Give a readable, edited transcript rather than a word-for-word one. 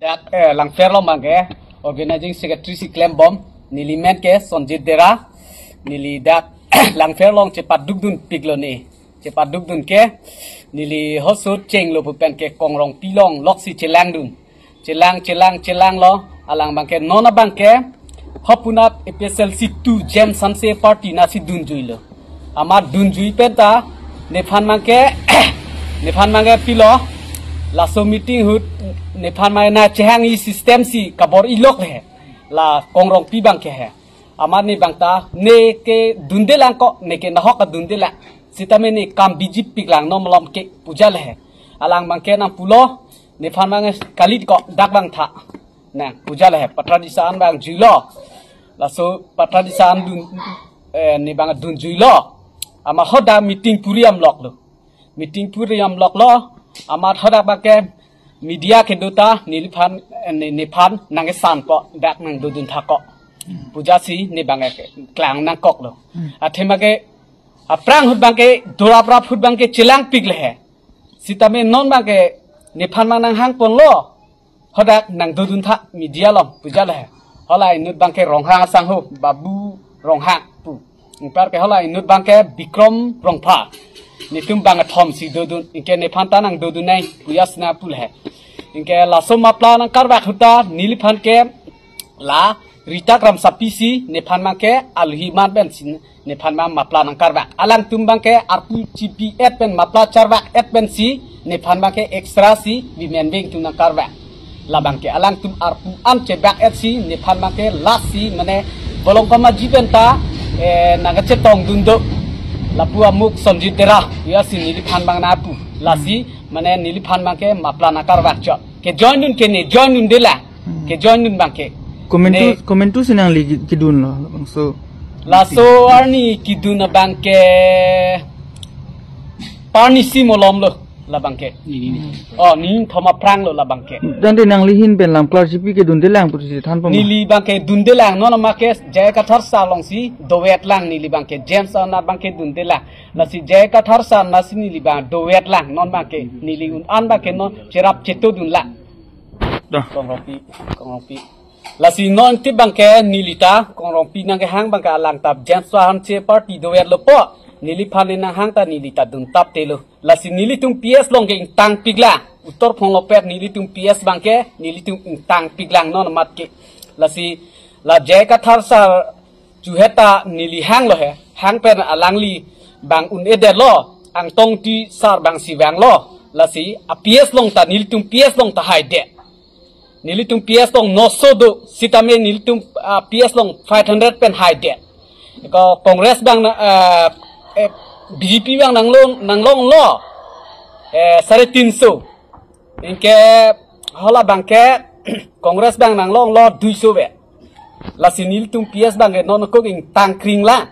That lang fair lo mangke organizing secretary si claim bomb nili met ke Sonjit Dera nili that lang fair long cepat dukdun piglo ni cepat dukdun ke nili hosut ceng lo pupen ke kongrong pilong loksi celang dun celang lo alang bangke nona bangke hopunat EPSL si tu jam sanse party na si dun juilo amar dun jui penta nefan mangke pilo laso meeting hut nephan mai na chehang i system si kabor ilok he la kongrong pi bang ke he amar ni bangta ne ke dundelang ko ne ke nahok ka dundela sitame ni kam biji piklang nom lom ke puja le he alang bang ke na pulo nephan mang kalit ko dak bang tha na puja le he patradisan bang julo laso patradisan dun ni bang dun julo ama hoda meeting puriam lok lo meeting puriam lok lo amar hoda bake media ke duta niliphan nang san po dak nang dudun thako puja si ni bange klang nang kok lo athema ke aprang hut bangke dorapra phut bangke chilang pigle he sitame non bangke niphan mang nang hang pon lo hodak nang dudun tha media lo puja le holai nut bangke ronghang sang ho babu ronghang pu par ke holai nut bangke bikrom rongpha nitum bang thom si dudun inke niphan ta nang dudun nai puyasna pul he inke la somapla nang karba huta niliphan ke la rita kram sapisi nephan mangke alhi man ben sin nephan ma mapla nang karba alang tumbang ke arpu cipi et ben mapla charba et ben si nephan mangke extra si women wing tum nang karba la bangke alang tum arpu am cheba et si nephan mangke la si mane bolong kama jibenta naga chetong dundo lapu amuk Sonjit Dera ya si niliphan bang na pu lasi mane niliphan mangke mapla na karba cho ke join nun ke ne join nun dela ke join nun bangke komentu sinang li kidun lo so laso arni kidun bangke parnisi molom lo la bangke ni thoma prang lo la bangke dan de nang lihin pen lam klar jipi ke dun delang puti than pom nili bangke dun delang no ma ke jay ka thar sa long si dowet lang nili bangke james na bangke dun delang la si jay ka thar sa na si nili bang dowet lang non bangke nili un an bangke non cherap cheto dun la kongropi la si non ti bangke nilita kongropi nang ke hang bangka lang tap james han che party dowet lo po nili phane nang hang ta nilita dun tap telo la si nili tung ps long ke tang pigla uttor phong lo pet nili tung ps bangke nili tung tang piglang non mat ke la si la jay ka thar sa juheta nili hang lo he hang pen alang li bang un ede lo ang tong ti sar bang si wang lo la si a ps long ta nili tung ps long ta hai de nilitung PS long no sodo sitame nilitung PS long 500 pen high debt ko congress bang BJP bang nang long lo 350 inke hola bangke congress bang nang long lo 200 be la si nilitung PS bang no ko ing tang kring la